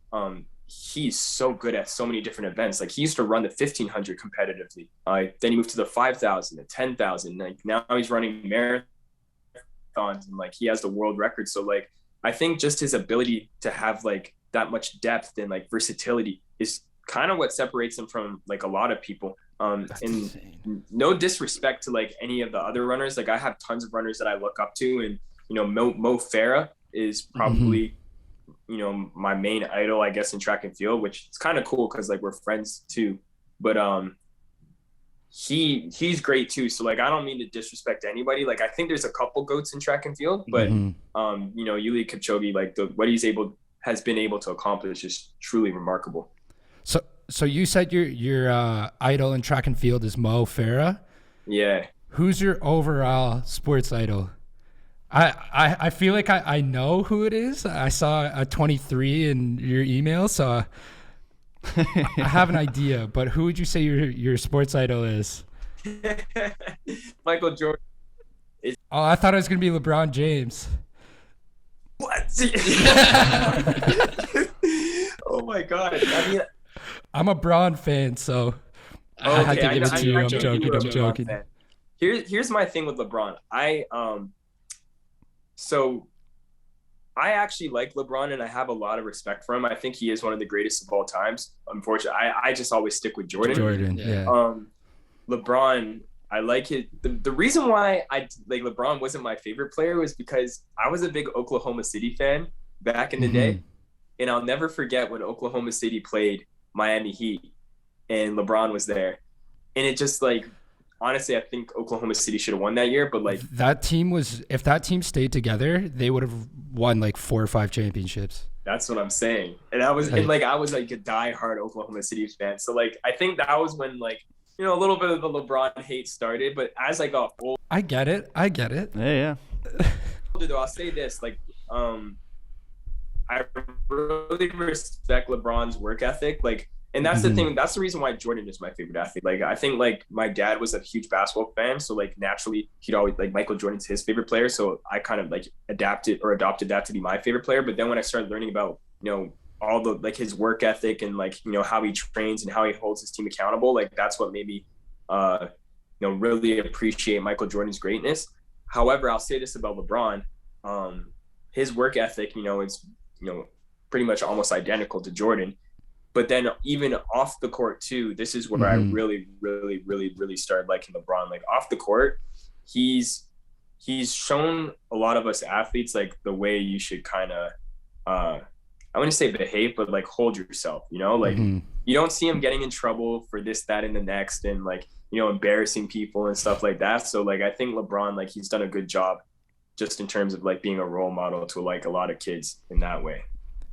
he's so good at so many different events. Like he used to run the 1500 competitively. Then he moved to the 5000, the 10,000. Like now he's running marathons and like he has the world record. So like I think just his ability to have like that much depth and like versatility is kind of what separates him from like a lot of people. And insane. No disrespect to like any of the other runners. Like I have tons of runners that I look up to, and you know, Mo Farah is probably you know, my main idol, I guess, in track and field, which is kind of cool because like we're friends too. But he's great too. So like I don't mean to disrespect anybody. Like I think there's a couple goats in track and field, but you know, Yulia Kipchoge, like what has been able to accomplish is truly remarkable. So you said your idol in track and field is Mo Farah? Yeah. Who's your overall sports idol? I feel like I know who it is. I saw a 23 in your email, so I have an idea. But who would you say your sports idol is? Michael Jordan. Oh, I thought it was gonna be LeBron James. What? Oh my God! I mean, I'm a Braun fan, so I had to give it to you. I'm joking. Here's my thing with LeBron. So I actually like LeBron and I have a lot of respect for him. I think he is one of the greatest of all times. Unfortunately, I just always stick with Jordan. Yeah. LeBron, I like it. The reason why I like LeBron wasn't my favorite player was because I was a big Oklahoma City fan back in the day. And I'll never forget when Oklahoma City played Miami Heat and LeBron was there. And it just like, honestly, I think Oklahoma City should have won that year, but like if that team stayed together, they would have won like 4 or 5 championships. That's what I'm saying. And I was like a diehard Oklahoma City fan. So like, I think that was when like, you know, a little bit of the LeBron hate started, but as I got older, I get it. Yeah. Though, I'll say this, like, I really respect LeBron's work ethic. Like, and that's the thing. That's the reason why Jordan is my favorite athlete. Like, I think like my dad was a huge basketball fan, so like naturally he'd always like Michael Jordan's his favorite player. So I kind of like adopted that to be my favorite player. But then when I started learning about, you know, all the like his work ethic and like, you know, how he trains and how he holds his team accountable, like that's what made me, you know, really appreciate Michael Jordan's greatness. However, I'll say this about LeBron, his work ethic, you know, it's, you know, pretty much almost identical to Jordan. But then even off the court too, this is where I really started liking LeBron. Like off the court, he's shown a lot of us athletes like the way you should kind of, I wouldn't say behave, but like hold yourself, you know, like you don't see him getting in trouble for this, that, and the next, and like, you know, embarrassing people and stuff like that. So like, I think LeBron, like he's done a good job just in terms of like being a role model to like a lot of kids in that way.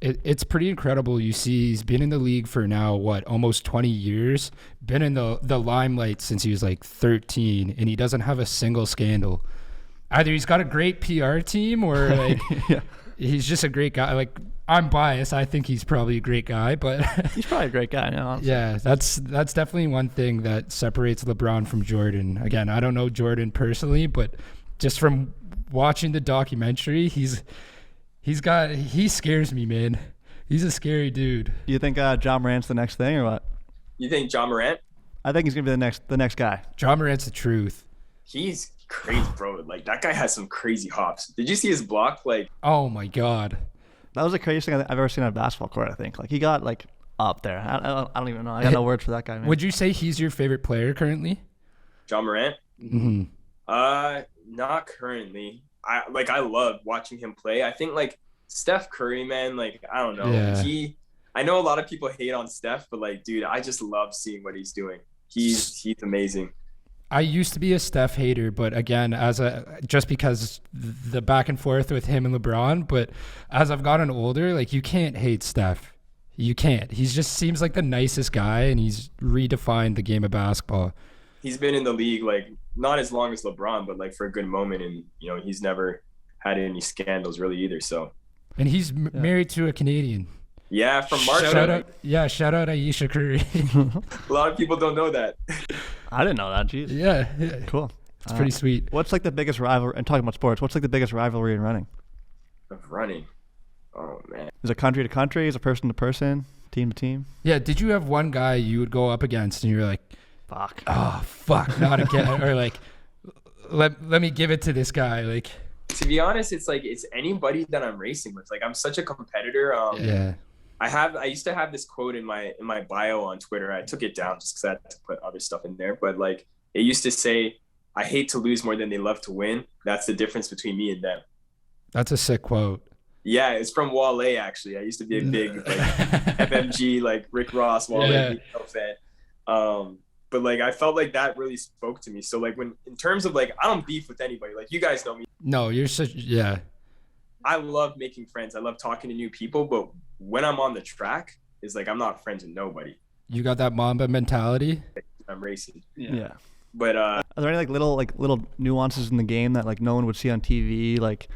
It's pretty incredible. You see, he's been in the league for now, almost 20 years, been in the limelight since he was like 13, and he doesn't have a single scandal. Either he's got a great PR team or like he's just a great guy. Like I'm biased. I think he's probably a great guy, but he's probably a great guy. Honestly. Yeah, that's definitely one thing that separates LeBron from Jordan. Again, I don't know Jordan personally, but just from watching the documentary, he scares me, man. He's a scary dude. You think John Morant's the next thing or what? You think John Morant? I think he's gonna be the next guy. John Morant's the truth. He's crazy, bro. Like that guy has some crazy hops. Did you see his block? Like, oh my God, that was the craziest thing I've ever seen on a basketball court. I think like he got like up there. I don't even know. I got no words for that guy, man. Would you say he's your favorite player currently? John Morant? Not currently. I love watching him play. I think like Steph Curry, man, like I don't know. Yeah. I know a lot of people hate on Steph, but like, dude, I just love seeing what he's doing. He's amazing. I used to be a Steph hater, but again, just because the back and forth with him and LeBron, but as I've gotten older, like you can't hate Steph. You can't. He just seems like the nicest guy, and he's redefined the game of basketball. He's been in the league like not as long as LeBron, but like for a good moment, and he's never had any scandals really either. So. And he's married to a Canadian. Yeah, from Marshall. Shout out Aisha Curry. A lot of people don't know that. I didn't know that. Jeez. Yeah. Cool. It's pretty sweet. What's like the biggest rivalry? And talking about sports, what's like the biggest rivalry in running? Of running. Oh man. Is it country to country? Is it person to person? Team to team? Yeah. Did you have one guy you would go up against and you're like, fuck. Oh fuck, not again, or like, let me give it to this guy, like. To be honest, it's like it's anybody that I'm racing with. Like I'm such a competitor. Yeah. I used to have this quote in my bio on Twitter. I took it down just because I had to put other stuff in there. But like it used to say, "I hate to lose more than they love to win. That's the difference between me and them." That's a sick quote. Yeah, it's from Wale actually. I used to be a big like FMG like Rick Ross Wale fan. But like I felt like that really spoke to me. So like when in terms of like I don't beef with anybody. Like you guys know me. No, you're such I love making friends. I love talking to new people, but when I'm on the track, it's like I'm not friends with nobody. You got that Mamba mentality? I'm racing. Yeah. But are there any little nuances in the game that like no one would see on TV, like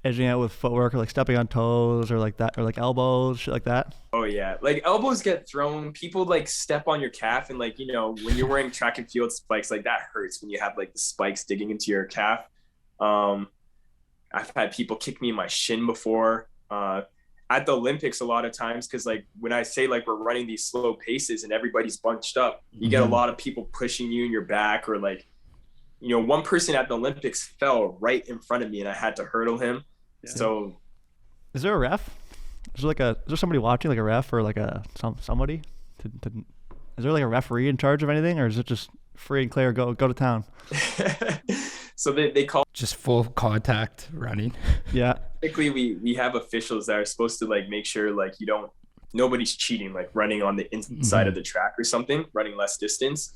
edging out with footwork or like stepping on toes or like that, or like elbows, shit like that? Oh yeah, like elbows get thrown. People like step on your calf, and like when you're wearing track and field spikes, like that hurts when you have like the spikes digging into your calf. I've had people kick me in my shin before. At the Olympics a lot of times, because like when I say like we're running these slow paces and everybody's bunched up, you get a lot of people pushing you in your back, or like one person at the Olympics fell right in front of me and I had to hurdle him. Yeah. So is there a ref? Is there somebody watching, like a ref or like somebody is there like a referee in charge of anything, or is it just free and clear, go to town? So they call just full contact running. Yeah. Typically we have officials that are supposed to like make sure like nobody's cheating, like running on the inside of the track or something, running less distance.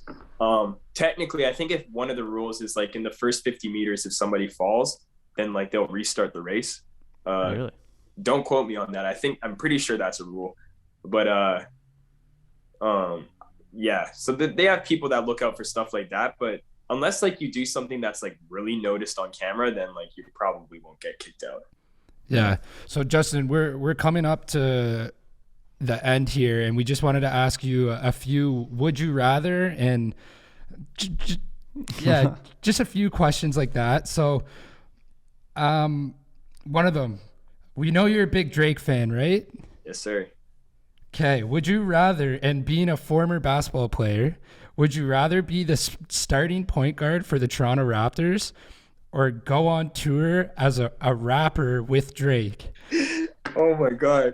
Technically, I think if one of the rules is like in the first 50 meters, if somebody falls, then like they'll restart the race. Really? Don't quote me on that. I'm pretty sure that's a rule, but yeah. So they have people that look out for stuff like that, but unless like you do something that's like really noticed on camera, then like you probably won't get kicked out. Yeah. So Justyn, we're coming up to the end here, and we just wanted to ask you a few would you rather, and just a few questions like that. So one of them, we know you're a big Drake fan, right? Yes, sir. Okay. Would you rather, and being a former basketball player, would you rather be the starting point guard for the Toronto Raptors or go on tour as a rapper with Drake? Oh my God.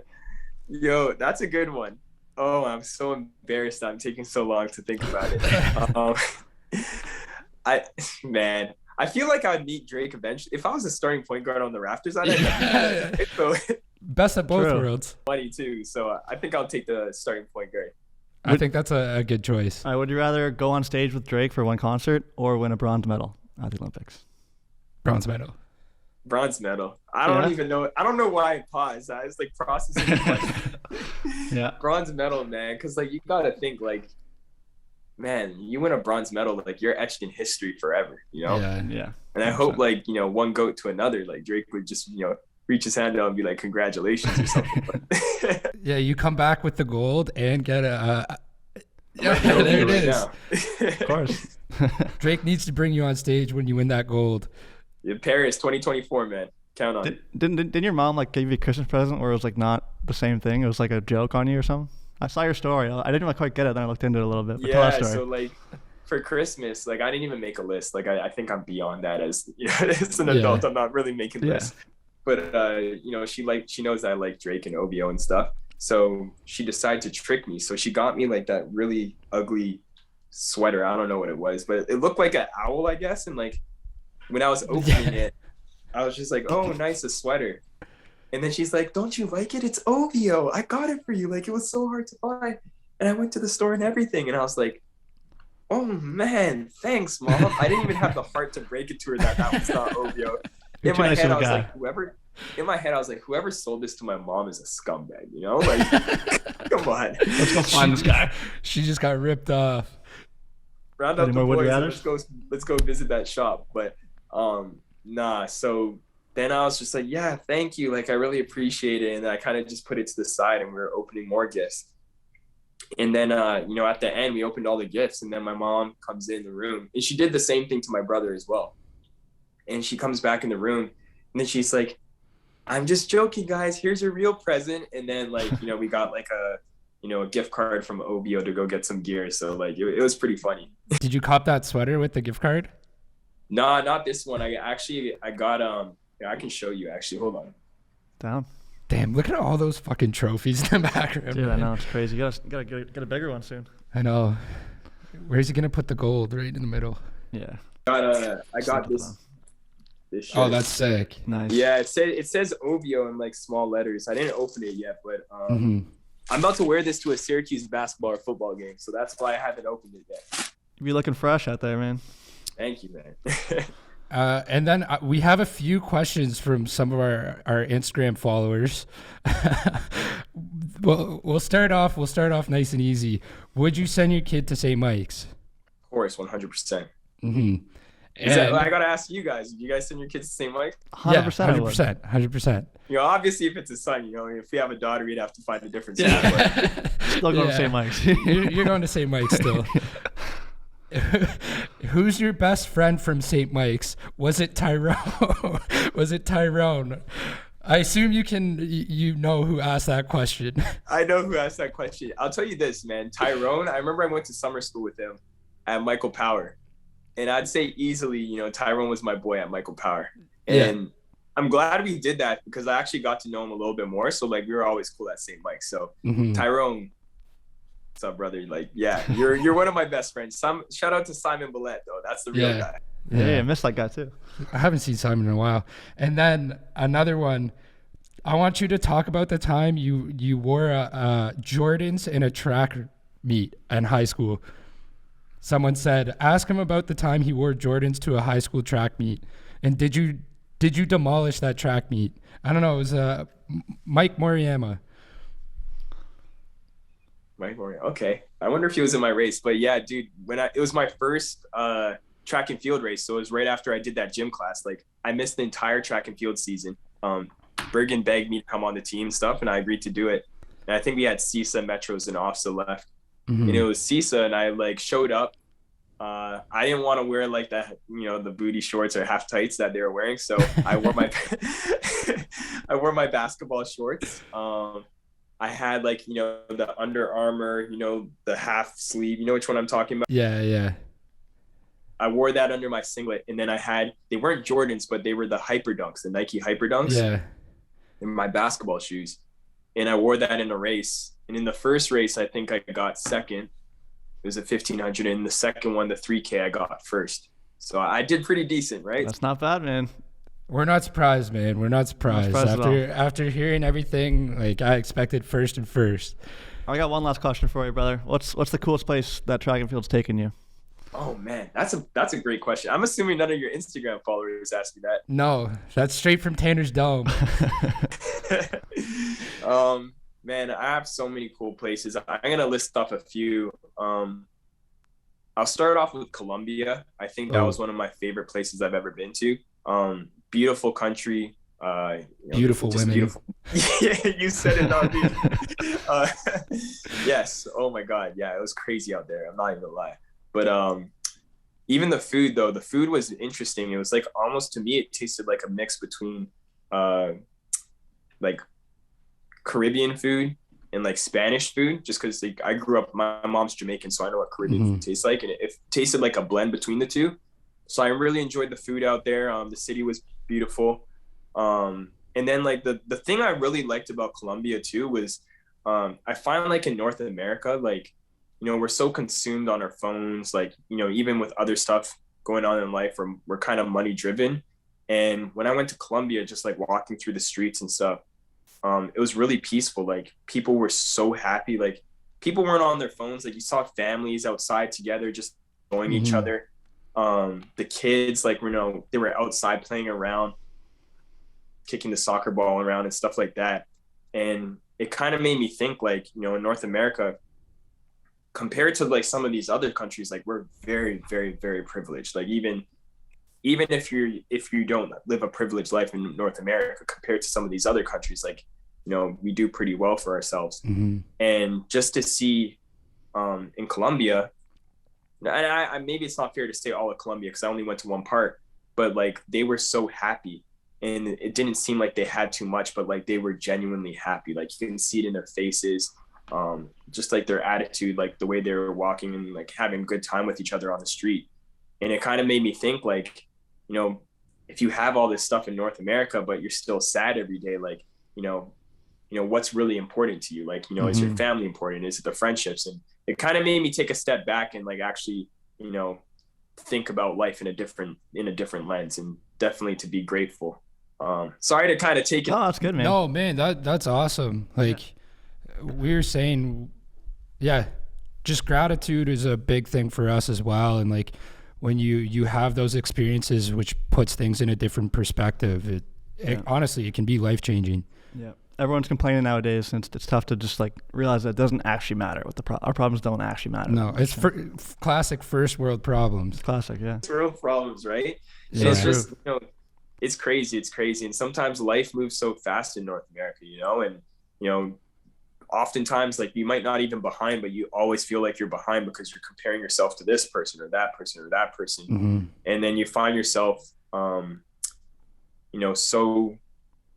Yo, that's a good one. Oh, I'm so embarrassed. I'm taking so long to think about it. I feel like I'd meet Drake eventually. If I was a starting point guard on the Raptors, I'd end up so best of both worlds. Funny too. So I think I'll take the starting point guard. I think that's a good choice. Would you rather go on stage with Drake for one concert or win a bronze medal at the Olympics? Bronze medal. Bronze medal. I don't even know. I don't know why I paused. I was like processing the question. Yeah. Bronze medal, man. Because like you gotta think like, man, you win a bronze medal, like you're etched in history forever. Yeah. And I hope like one goat to another, like Drake would just reach his hand out and be like, congratulations or something. Yeah, you come back with the gold and get there it is. Of course. Drake needs to bring you on stage when you win that gold. Yeah, Paris 2024, man. Count on it. Didn't your mom like give you a Christmas present where it was like not the same thing? It was like a joke on you or something? I saw your story. I didn't quite get it. Then I looked into it a little bit. But tell that story. So like for Christmas, like I didn't even make a list. Like I think I'm beyond that as as an adult. I'm not really making lists. But she knows that I like Drake and OVO and stuff. So she decided to trick me. So she got me like that really ugly sweater. I don't know what it was, but it looked like an owl, I guess. And like when I was opening it, I was just like, oh, nice, a sweater. And then she's like, don't you like it? It's OVO. I got it for you. Like it was so hard to find. And I went to the store and everything. And I was like, oh man, thanks, Mom. I didn't even have the heart to break it to her that was not OVO. In my head, I was like, in my head, I was like, whoever sold this to my mom is a scumbag, you know? Like, come on. Let's go find this guy. She just got ripped off. Round up the boys and let's go visit that shop. But nah, so then I was just like, yeah, thank you. Like, I really appreciate it. And I kind of just put it to the side, and we were opening more gifts. And then, you know, at the end, we opened all the gifts, and then my mom comes in the room, and she did the same thing to my brother as well. And she comes back in the room, and then she's like, I'm just joking, guys. Here's your real present. And then, like, you know, we got like a gift card from OBO to go get some gear. So like, it was pretty funny. Did you cop that sweater with the gift card? Nah, not this one. I got, I can show you actually. Hold on. Down. Damn, look at all those fucking trophies in the background. Dude, man. I know, it's crazy. You gotta get a bigger one soon. I know. Where's he gonna put the gold? Right in the middle. Yeah. I got this shirt. Oh, that's sick. Nice. Yeah, it says OVO in like small letters. I didn't open it yet, but I'm about to wear this to a Syracuse basketball or football game, so that's why I haven't opened it yet. You be looking fresh out there, man. Thank you, man. And then we have a few questions from some of our Instagram followers. Well, we'll start off nice and easy. Would you send your kid to St. Mike's? Of course, 100%. Mm-hmm. I gotta ask you guys. Do you guys send your kids to St. Mike's? 100%. 100%. You know, obviously, if it's a son, you know, if we have a daughter, we'd have to find a different school. Yeah. Still going to St. Mike's. You're going to St. Mike's still. Who's your best friend from St. Mike's? Was it Tyrone? Was it Tyrone? I assume you know who asked that question. I know who asked that question. I'll tell you this, man. Tyrone, I remember I went to summer school with him at Michael Power. And I'd say easily, you know, Tyrone was my boy at Michael Power. And yeah. I'm glad we did that because I actually got to know him a little bit more. So, like, we were always cool at St. Mike's. So, Tyrone, what's up, brother? Like, yeah, you're one of my best friends. Shout out to Simon Billette, though. That's the real guy. Yeah, I missed that guy, too. I haven't seen Simon in a while. And then another one, I want you to talk about the time you wore Jordans in a track meet in high school. Someone said, ask him about the time he wore Jordans to a high school track meet. And did you demolish that track meet? I don't know. It was Mike Moriyama. Mike Moriyama. Okay. I wonder if he was in my race. But yeah, dude, it was my first track and field race. So it was right after I did that gym class. Like, I missed the entire track and field season. Bergen begged me to come on the team and stuff, and I agreed to do it. And I think we had CISA, Metros, and OFSA left. And it was CISA, and I like showed up. I didn't want to wear like that, you know, the booty shorts or half tights that they were wearing. So I wore my basketball shorts. I had like, you know, the Under Armour, you know, the half sleeve, you know which one I'm talking about? Yeah. I wore that under my singlet, and then they weren't Jordans, but they were the Hyper Dunks, the Nike Hyper Dunks. Yeah. In my basketball shoes. And I wore that in a race. And in the first race, I think I got second. It was a 1500. And the second one, the 3K, I got first. So I did pretty decent, right? That's not bad, man. We're not surprised, man. We're not surprised. After hearing everything, like, I expected first and first. I got one last question for you, brother. What's the coolest place that track and field's taken you? Oh man, that's a great question. I'm assuming none of your Instagram followers asked me that. No, that's straight from Tanner's Dome. Man, I have so many cool places. I'm gonna list off a few. I'll start off with Colombia. I think that was one of my favorite places I've ever been to. Beautiful country. Beautiful women. Beautiful. Yeah, you said it, not me. Yes. Oh my God. Yeah, it was crazy out there. I'm not even gonna lie. But even the food, though, the food was interesting. It was like almost, to me, it tasted like a mix between like Caribbean food and like Spanish food, just because like I grew up, my mom's Jamaican, so I know what Caribbean food tastes like, and it tasted like a blend between the two. So I really enjoyed the food out there. The city was beautiful. And then like the thing I really liked about Colombia too was I find like in North America, like, you know, we're so consumed on our phones, like, you know, even with other stuff going on in life, we're kind of money driven. And when I went to Colombia, just like walking through the streets and stuff, it was really peaceful. Like, people were so happy. Like, people weren't on their phones. Like, you saw families outside together, just enjoying each other. The kids, like, you know, they were outside playing around. kicking the soccer ball around and stuff like that. And it kind of made me think, like, you know, in North America, compared to like some of these other countries, like we're very, very, very privileged. Like even if you don't live a privileged life in North America compared to some of these other countries, like, you know, we do pretty well for ourselves. And just to see in Colombia, and I maybe it's not fair to say all of Colombia because I only went to one part, but like they were so happy, and it didn't seem like they had too much, but like they were genuinely happy. Like you can see it in their faces, just like their attitude, like the way they were walking and like having a good time with each other on the street. And it kind of made me think, like, you know, if you have all this stuff in North America, but you're still sad every day, like, you know, what's really important to you? Like, you know, is your family important? Is it the friendships? And it kind of made me take a step back and like actually, you know, think about life in a different lens, and definitely to be grateful. Sorry to kind of take it. Oh, that's good, man. No, man, that's awesome. Like we were saying, yeah, just gratitude is a big thing for us as well. And like when you have those experiences, which puts things in a different perspective, it honestly, it can be life-changing. Yeah. Everyone's complaining nowadays, and it's tough to just like realize that it doesn't actually matter. Our problems don't actually matter. No, it's classic first world problems. Classic, yeah. First world problems, right? Yeah. It's just, you know, it's crazy. And sometimes life moves so fast in North America, you know, and, you know, oftentimes like you might not even behind, but you always feel like you're behind because you're comparing yourself to this person or that person or that person. And then you find yourself, you know, so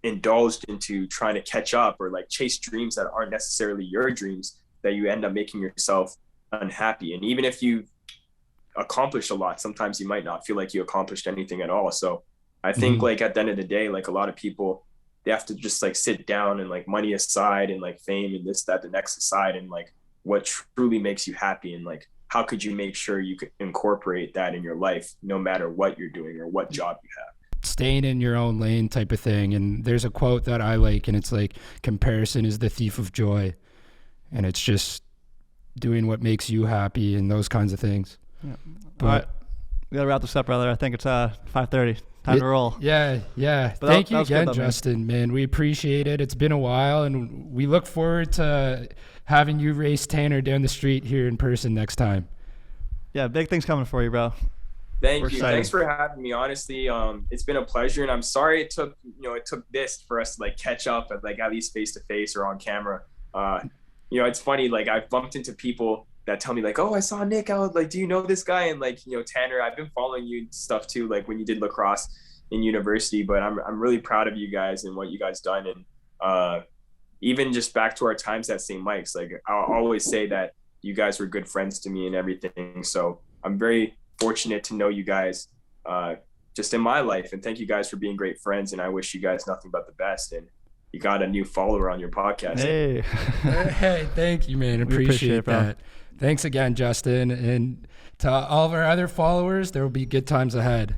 indulged into trying to catch up or like chase dreams that aren't necessarily your dreams, that you end up making yourself unhappy. And even if you accomplish a lot, sometimes you might not feel like you accomplished anything at all. So I think like at the end of the day, like a lot of people, they have to just like sit down and like money aside and like fame and this, that, the next aside, and like what truly makes you happy, and like how could you make sure you could incorporate that in your life no matter what you're doing or what job you have. Staying in your own lane type of thing. And there's a quote that I like, and it's like, comparison is the thief of joy. And it's just doing what makes you happy and those kinds of things. Yeah. But, all right, we gotta wrap this up, brother. I think it's 5:30. Time to roll. Yeah. But Thank you again, good, though, Justyn, man. We appreciate it. It's been a while, and we look forward to having you race Tanner down the street here in person next time. Yeah, big things coming for you, bro. Thank you. Thanks for having me. Honestly, it's been a pleasure, and I'm sorry it took this for us to like catch up at least face to face or on camera. You know, it's funny, like I've bumped into people that tell me like, oh, I saw Nick out, like, do you know this guy? And like, you know, Tanner, I've been following you and stuff too, like when you did lacrosse in university, but I'm really proud of you guys and what you guys done. And even just back to our times at St. Mike's, like I'll always say that you guys were good friends to me and everything. So I'm very fortunate to know you guys just in my life, and thank you guys for being great friends, and I wish you guys nothing but the best. And you got a new follower on your podcast. Hey, thank you, man. Appreciate it, bro. that. Thanks again, Justyn, and to all of our other followers, there will be good times ahead.